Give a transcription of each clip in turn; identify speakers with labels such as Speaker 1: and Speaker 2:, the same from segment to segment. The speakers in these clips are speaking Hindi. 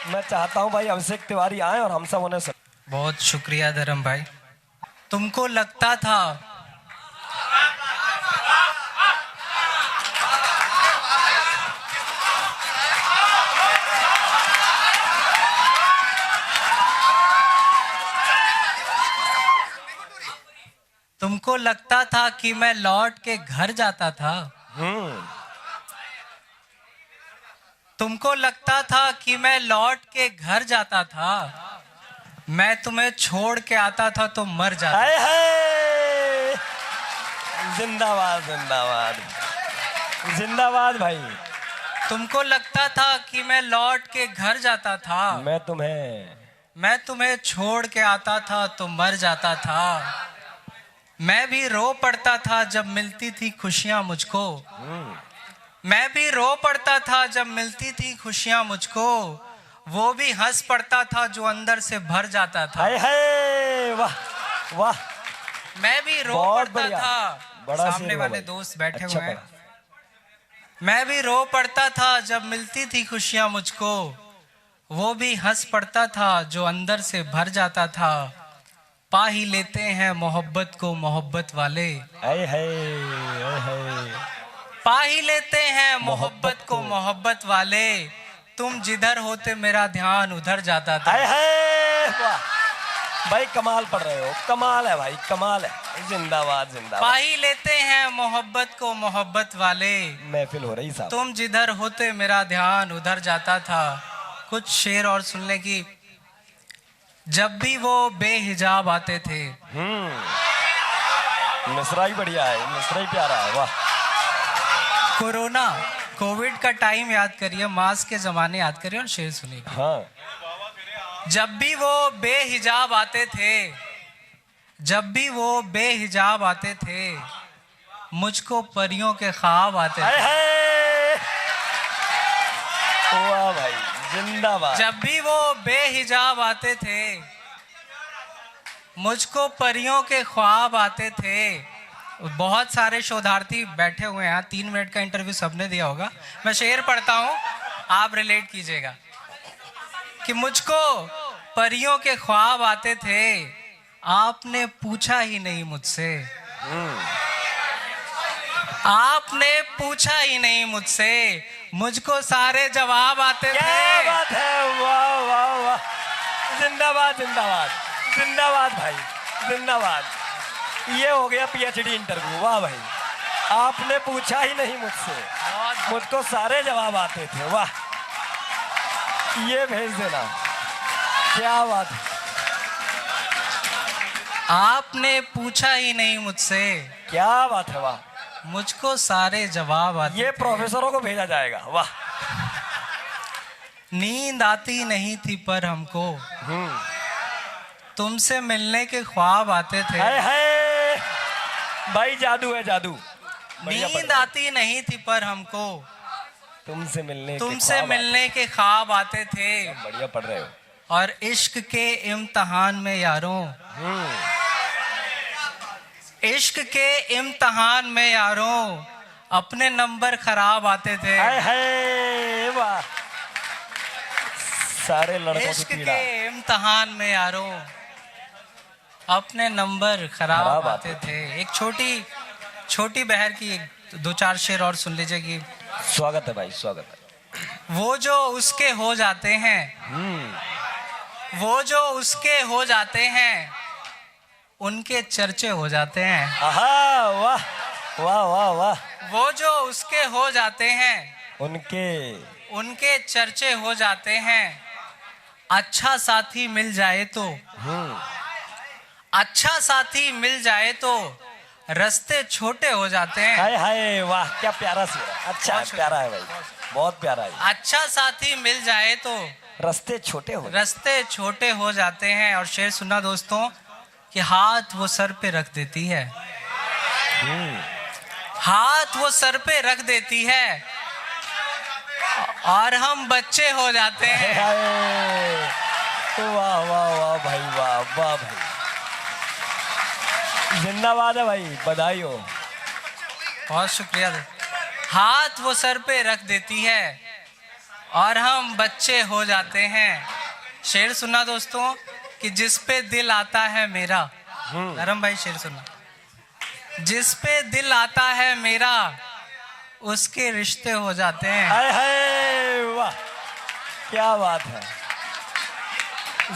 Speaker 1: मैं चाहता हूँ भाई अभिषेक तिवारी आए और हम सब उन्हें
Speaker 2: बहुत शुक्रिया धर्म भाई। तुमको लगता था तुमको लगता था कि मैं लौट के घर जाता था। तुमको लगता था कि मैं लौट के घर जाता था। मैं तुम्हें छोड़ के आता था तो मर जाता।
Speaker 1: हाय हाय, जिंदाबाद जिंदाबाद जिंदाबाद भाई।
Speaker 2: तुमको लगता था कि मैं लौट के घर जाता था।
Speaker 1: मैं
Speaker 2: तुम्हें छोड़ के आता था तो मर जाता था। मैं भी रो पड़ता था जब मिलती थी खुशियां मुझको। मैं भी रो पड़ता था जब मिलती थी खुशियां मुझको। वो भी हंस पड़ता था जो अंदर से भर जाता था।
Speaker 1: हाय हाय, वाह वाह।
Speaker 2: मैं भी रो पड़ता था।
Speaker 1: बड़ा
Speaker 2: सामने वाले
Speaker 1: भाई।
Speaker 2: दोस्त बैठे
Speaker 1: अच्छा
Speaker 2: हुए हैं। मैं भी रो पड़ता था जब मिलती थी खुशियां मुझको। वो भी हंस पड़ता था जो अंदर से भर जाता था। पा ही लेते हैं मोहब्बत को मोहब्बत वाले।
Speaker 1: हाय हाय हाय हाय।
Speaker 2: पा ही लेते हैं मोहब्बत को मोहब्बत वाले। तुम जिधर होते मेरा ध्यान उधर जाता था।
Speaker 1: हाय हाय, वाह भाई, कमाल पढ़ रहे हो, कमाल है भाई, कमाल है। जिंदाबाद जिंदाबाद।
Speaker 2: पा ही लेते हैं मोहब्बत को मोहब्बत वाले।
Speaker 1: महफिल हो रही साहब।
Speaker 2: तुम जिधर होते मेरा ध्यान उधर जाता था। कुछ शेर और सुनने की। जब भी वो बेहिजाब आते थे।
Speaker 1: मिसरा ही बढ़िया है, मिसरा ही प्यारा है, वाह।
Speaker 2: कोरोना कोविड का टाइम याद करिए, मास्क के जमाने याद करिए और शेर सुनिए।
Speaker 1: हाँ।
Speaker 2: जब भी वो बेहिजाब आते थे। जब भी वो बेहिजाब आते थे। मुझको परियों के ख्वाब आते थे।
Speaker 1: वाह भाई, जिंदाबाद।
Speaker 2: जब भी वो बेहिजाब आते थे। मुझको परियों के ख्वाब आते थे। बहुत सारे शोधार्थी बैठे हुए हैं, 3 मिनट का इंटरव्यू सबने दिया होगा। मैं शेर पढ़ता हूँ, आप रिलेट कीजिएगा कि मुझको परियों के ख्वाब आते थे। आपने पूछा ही नहीं मुझसे। आपने पूछा ही नहीं मुझसे। मुझको सारे जवाब आते थे।
Speaker 1: क्या बात है, वाह वाह वाह। जिंदाबाद जिंदाबाद जिंदाबाद भाई, जिंदाबाद। ये हो गया पीएचडी इंटरव्यू, वाह भाई। आपने पूछा ही नहीं मुझसे, मुझको सारे जवाब आते थे, वाह। ये भेज देना, क्या बात है।
Speaker 2: आपने पूछा ही नहीं मुझसे।
Speaker 1: क्या बात है, वाह।
Speaker 2: मुझको सारे जवाब आते
Speaker 1: ये
Speaker 2: थे।
Speaker 1: प्रोफेसरों को भेजा जाएगा, वाह।
Speaker 2: नींद आती नहीं थी पर हमको। तुमसे मिलने के ख्वाब आते थे।
Speaker 1: हाय हाय भाई, जादू है जादू।
Speaker 2: नींद आती नहीं थी पर हमको। तुमसे मिलने के ख्वाब आते थे।
Speaker 1: बढ़िया पढ़ रहे हो।
Speaker 2: और इश्क के इम्तिहान में यारों। इश्क के इम्तिहान में यारों। अपने नंबर खराब आते थे।
Speaker 1: हाय हाय, वाह। सारे लड़कों
Speaker 2: इश्क के इम्तिहान में यारों। अपने नंबर खराब आते थे। एक छोटी बहर की 2-4 शेर और सुन लीजिए कि।
Speaker 1: स्वागत है भाई, स्वागत है।
Speaker 2: वो जो उसके हो जाते हैं। वो जो उसके हो जाते हैं। उनके चर्चे हो जाते हैं।
Speaker 1: आहा, वाह वाह वाह वाह।
Speaker 2: वो जो उसके हो जाते हैं।
Speaker 1: उनके
Speaker 2: चर्चे हो जाते हैं। अच्छा साथी मिल जाए तो। अच्छा साथी मिल जाए तो रास्ते छोटे हो जाते हैं।
Speaker 1: हाय हाय, वाह, क्या प्यारा शेर है। अच्छा है, प्यारा है भाई, बहुत प्यारा है।
Speaker 2: अच्छा साथी मिल जाए तो
Speaker 1: रास्ते छोटे हो
Speaker 2: जाते हैं। और शेर सुना दोस्तों कि हाथ वो सर पे रख देती है। हाथ वो सर पे रख देती है। और हम बच्चे हो जाते हैं।
Speaker 1: वाह वाह वाह भाई, वाह वाह भाई, जिंदाबाद है भाई, बधाई हो।
Speaker 2: बहुत शुक्रिया। हाथ वो सर पे रख देती है। और हम बच्चे हो जाते हैं। शेर सुनना दोस्तों कि जिस पे दिल आता है मेरा, धर्म भाई शेर सुनना, जिस पे दिल आता है मेरा उसके रिश्ते हो जाते हैं।
Speaker 1: हाय हाय वाह, क्या बात है,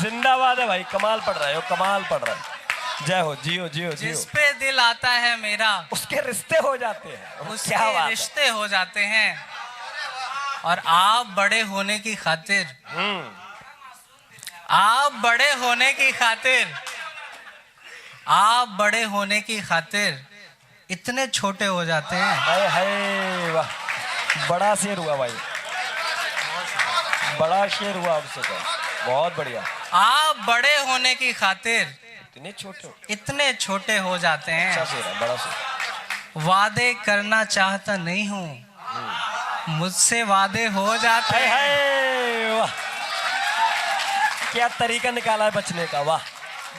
Speaker 1: जिंदाबाद है भाई, कमाल पढ़ रहे हो, कमाल पढ़ रहे हो, जय हो, जियो जियो जियो।
Speaker 2: जिस पे दिल आता है मेरा
Speaker 1: उसके रिश्ते हो जाते हैं, क्या
Speaker 2: उसके
Speaker 1: बात है।
Speaker 2: रिश्ते हो जाते हैं। और आप बड़े होने की खातिर, आप बड़े होने की खातिर, आप बड़े होने की खातिर इतने छोटे हो जाते हैं।
Speaker 1: हाय हाय वाह, बड़ा शेर हुआ भाई, बड़ा शेर हुआ आपसे तो, बहुत बढ़िया।
Speaker 2: आप बड़े होने की खातिर
Speaker 1: इतने छोटे,
Speaker 2: इतने छोटे हो जाते
Speaker 1: अच्छा
Speaker 2: हैं।
Speaker 1: शेर है, बड़ा शेर।
Speaker 2: वादे करना चाहता नहीं हूँ, मुझसे वादे हो जाते
Speaker 1: हाय
Speaker 2: हैं।
Speaker 1: हाय वाह, क्या तरीका निकाला है बचने का, वाह।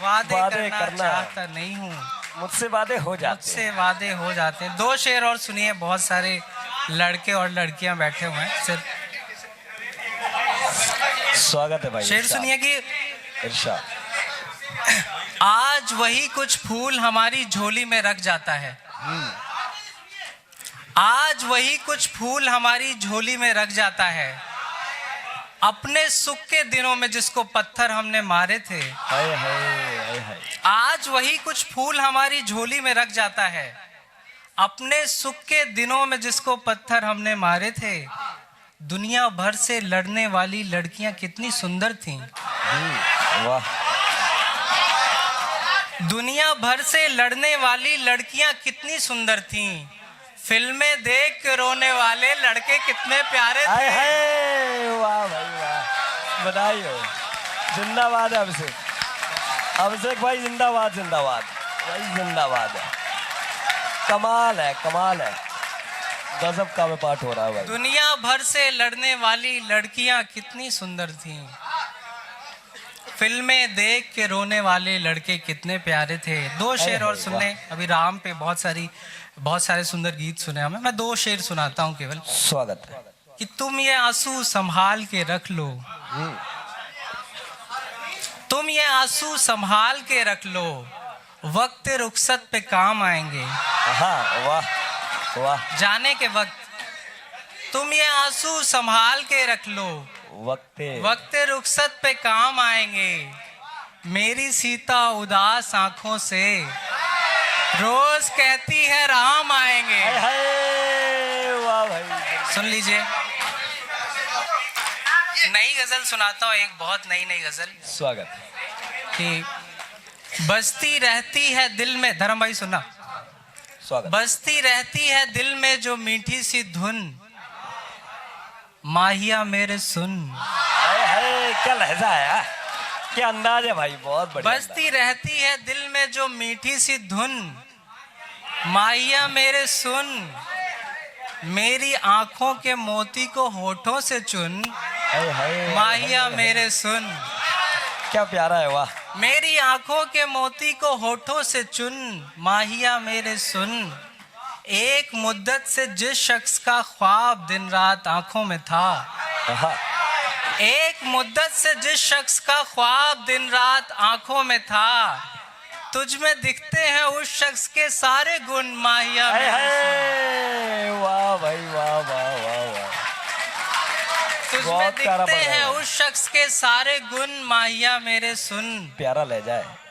Speaker 2: वादे
Speaker 1: वादे
Speaker 2: करना
Speaker 1: करना।
Speaker 2: चाहता नहीं हूँ,
Speaker 1: मुझसे वादे हो जाते
Speaker 2: मुझसे वादे हो जाते हैं। दो शेर और सुनिए, बहुत सारे लड़के और लड़कियां बैठे हुए हैं। सिर्फ
Speaker 1: हैं। स्वागत है भाई।
Speaker 2: शेर
Speaker 1: इरशाद,
Speaker 2: सुनिए कि
Speaker 1: इरशाद।
Speaker 2: आज वही कुछ फूल हमारी झोली में रख जाता है, आज वही कुछ फूल हमारी झोली में रख जाता है। अपने सुख के दिनों में जिसको पत्थर हमने मारे थे,
Speaker 1: हाय हाय हाय हाय।
Speaker 2: आज वही कुछ फूल हमारी झोली में रख जाता है। अपने सुख के दिनों में जिसको पत्थर हमने मारे थे। दुनिया भर से लड़ने वाली लड़कियां कितनी सुंदर थीं,
Speaker 1: वाह।
Speaker 2: दुनिया भर से लड़ने वाली लड़कियां कितनी सुंदर थीं। फिल्में देख के रोने वाले लड़के कितने प्यारे
Speaker 1: हाय
Speaker 2: थे।
Speaker 1: हाय वाह भाई वाह, बधाई हो, जिंदाबाद है अभिषेक, अभिषेक भाई जिंदाबाद, जिंदाबाद भाई, जिंदाबाद है, कमाल है, कमाल है, गजब का में पाठ हो रहा है भाई।
Speaker 2: दुनिया भर से लड़ने वाली लड़कियां कितनी सुंदर थीं। फिल्में देख के रोने वाले लड़के कितने प्यारे थे। दो शेर और सुन लें, अभी राम पे बहुत सारे सुंदर गीत सुने हमें। मैं दो शेर सुनाता हूँ केवल।
Speaker 1: स्वागत है।
Speaker 2: कि तुम ये आंसू संभाल के रख लो, तुम ये आंसू संभाल के रख लो, वक्त रुखसत पे काम आएंगे।
Speaker 1: हाँ वाह वाह,
Speaker 2: जाने के वक्त तुम ये आंसू संभाल के रख लो, वक्त रुखसत पे काम आएंगे। मेरी सीता उदास आंखों से रोज कहती है राम आएंगे।
Speaker 1: हाय हाय वाह भाई।
Speaker 2: सुन लीजिए, नई गजल सुनाता हूँ, एक बहुत नई गजल।
Speaker 1: स्वागत
Speaker 2: कि बसती रहती है दिल में, धर्म भाई सुना,
Speaker 1: स्वागत।
Speaker 2: बसती रहती है दिल में जो मीठी सी धुन, माहिया मेरे सुन।
Speaker 1: हाय हाय, क्या लहजा है, क्या अंदाज है भाई, बहुत बढ़िया।
Speaker 2: बसती रहती है दिल में जो मीठी सी धुन, माहिया मेरे सुन। मेरी आंखों के मोती को होठों से चुन,
Speaker 1: हाय हाय,
Speaker 2: माहिया मेरे सुन।
Speaker 1: क्या प्यारा है, वाह।
Speaker 2: मेरी आंखों के मोती को होठों से चुन, माहिया मेरे सुन। एक मुद्दत से जिस शख्स का ख्वाब दिन रात आंखों में था, एक मुद्दत से जिस शख्स का ख्वाब दिन रात आंखों में था, तुझ में दिखते हैं उस शख्स के सारे गुण, माहिया
Speaker 1: हाय
Speaker 2: मेरे
Speaker 1: हाय, वाह भाई वाह वाह वाह वाह।
Speaker 2: तुझ में
Speaker 1: बहुत प्यारा
Speaker 2: दिखते
Speaker 1: पढ़ रहा
Speaker 2: हैं
Speaker 1: है।
Speaker 2: उस शख्स के सारे गुण, माहिया मेरे सुन।
Speaker 1: प्यारा लहजा है।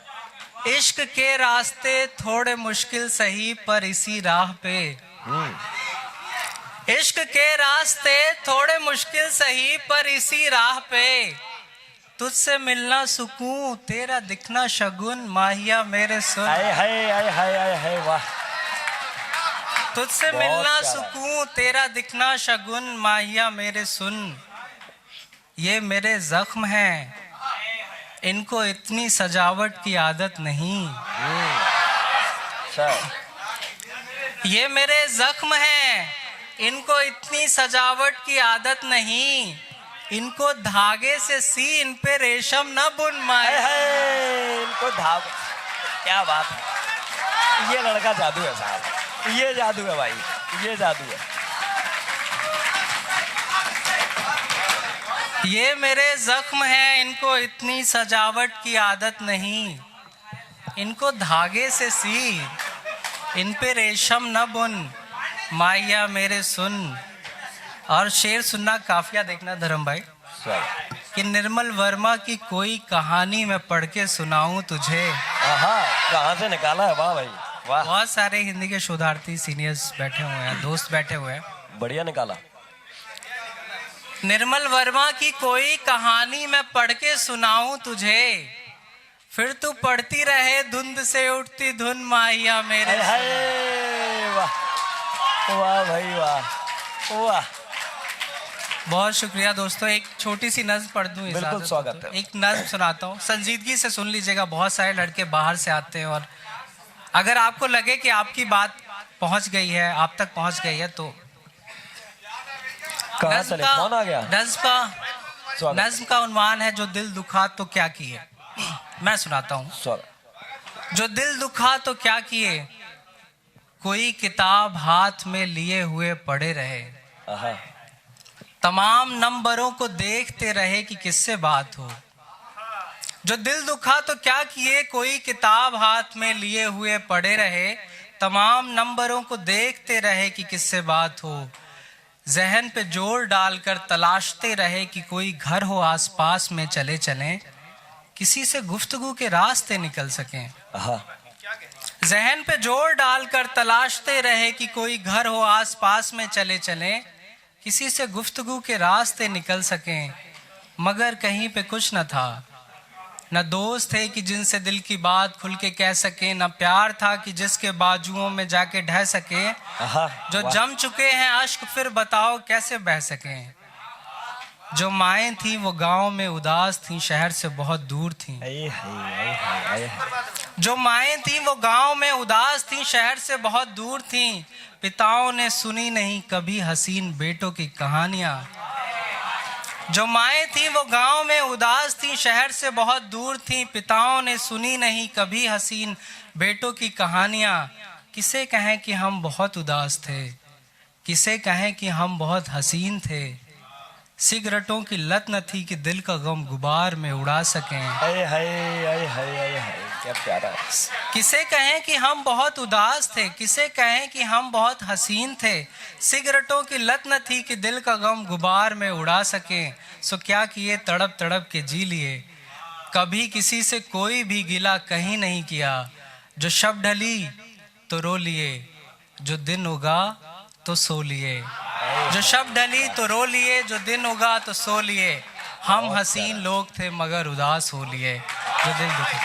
Speaker 2: इश्क के रास्ते थोड़े मुश्किल सही पर इसी राह पे, इश्क के रास्ते थोड़े मुश्किल सही पर इसी राह पे, तुझसे मिलना सुकून तेरा दिखना शगुन, माहिया मेरे सुन।
Speaker 1: हाय हाय हाय हाय हाय हाय, वाह।
Speaker 2: तुझसे
Speaker 1: बहुत
Speaker 2: मिलना
Speaker 1: प्यारा।
Speaker 2: सुकून तेरा दिखना शगुन, माहिया मेरे सुन। ये मेरे जख्म हैं, इनको इतनी सजावट की आदत नहीं। ये मेरे जख्म हैं, इनको इतनी सजावट की आदत नहीं। इनको धागे से सी, इन पे रेशम न बुन, माया।
Speaker 1: हाय हाय, इनको धाग, क्या बात है, ये लड़का जादू है साहब, ये जादू है भाई, ये जादू है।
Speaker 2: ये मेरे जख्म हैं, इनको इतनी सजावट की आदत नहीं, इनको धागे से सी, इन पे रेशम न बुन, माया मेरे सुन। और शेर सुनना, काफिया देखना धर्म भाई, कि निर्मल वर्मा की कोई कहानी मैं पढ़ के सुनाऊं तुझे।
Speaker 1: कहाँ से निकाला है, वाह भाई वाह।
Speaker 2: बहुत सारे हिंदी के शोधार्थी सीनियर्स बैठे हुए हैं, दोस्त बैठे हुए हैं,
Speaker 1: बढ़िया निकाला।
Speaker 2: निर्मल वर्मा की कोई कहानी मैं पढ़ के सुनाऊं तुझे, फिर तू पढ़ती रहे धुंध से उठती धुन, माहिया मेरे।
Speaker 1: वाह वाह भाई वाह वाह।
Speaker 2: बहुत शुक्रिया दोस्तों। एक छोटी सी नज्म पढ़ दूं?
Speaker 1: बिल्कुल स्वागत है।
Speaker 2: एक नज्म सुनाता हूँ, संजीदगी से सुन लीजिएगा। बहुत सारे लड़के बाहर से आते हैं, और अगर आपको लगे कि आपकी बात पहुंच गई है, आप तक पहुंच गई है, तो
Speaker 1: कहाँ चले, कौन आ गया?
Speaker 2: नज्म का उन्वान है जो दिल दुखा तो क्या किए। मैं सुनाता हूँ। जो दिल दुखा तो क्या किए, कोई किताब हाथ में लिए हुए पड़े रहे, तमाम नंबरों को देखते रहे कि किससे बात हो। जो दिल दुखा तो क्या किए, कोई किताब हाथ में लिए हुए पड़े रहे, तमाम नंबरों को देखते रहे कि किससे बात हो। जहन पे जोर डालकर तलाशते रहे कि कोई घर हो आसपास में, चले चलें किसी से गुफ्तगू के रास्ते निकल सकें। जहन पे जोर डालकर तलाशते रहे कि कोई घर हो आसपास में, चले चलें किसी से गुफ्तगू के रास्ते निकल सकें। मगर कहीं पे कुछ न था, न दोस्त थे कि जिनसे दिल की बात खुल के कह सके, न प्यार था कि जिसके बाजुओं में जाके ढह सके। जो जम चुके हैं अश्क फिर बताओ कैसे बह सके। जो माएँ थी वो गांव में उदास थी, शहर से बहुत दूर थी। जो माएँ थी वो गांव में उदास थी, शहर से बहुत दूर थी। पिताओं ने सुनी नहीं कभी हसीन बेटों की कहानियां। जो माएँ थी वो गांव में उदास थी, शहर से बहुत दूर थी। पिताओं ने सुनी नहीं कभी हसीन बेटों की कहानियां। किसे कहें कि हम बहुत उदास थे, किसे कहें कि हम बहुत हसीन थे। सिगरेटों की लत न थी कि दिल का गम गुबार में उड़ा सकें।
Speaker 1: क्या प्यारा।
Speaker 2: किसे कहें कि हम बहुत उदास थे, किसे कहें कि हम बहुत हसीन थे। सिगरेटों की लत न थी कि दिल का गम गुबार में उड़ा सकें। सो क्या किए तड़प तड़प के जी लिए, कभी किसी से कोई भी गिला कहीं नहीं किया। जो शब ढली तो रो लिए, जो दिन उगा तो सो लिए। जो शब ढली तो रो लिए, जो दिन उगा तो सो लिए। हम हसीन लोग थे मगर उदास हो लिए। जो दिल दुखी।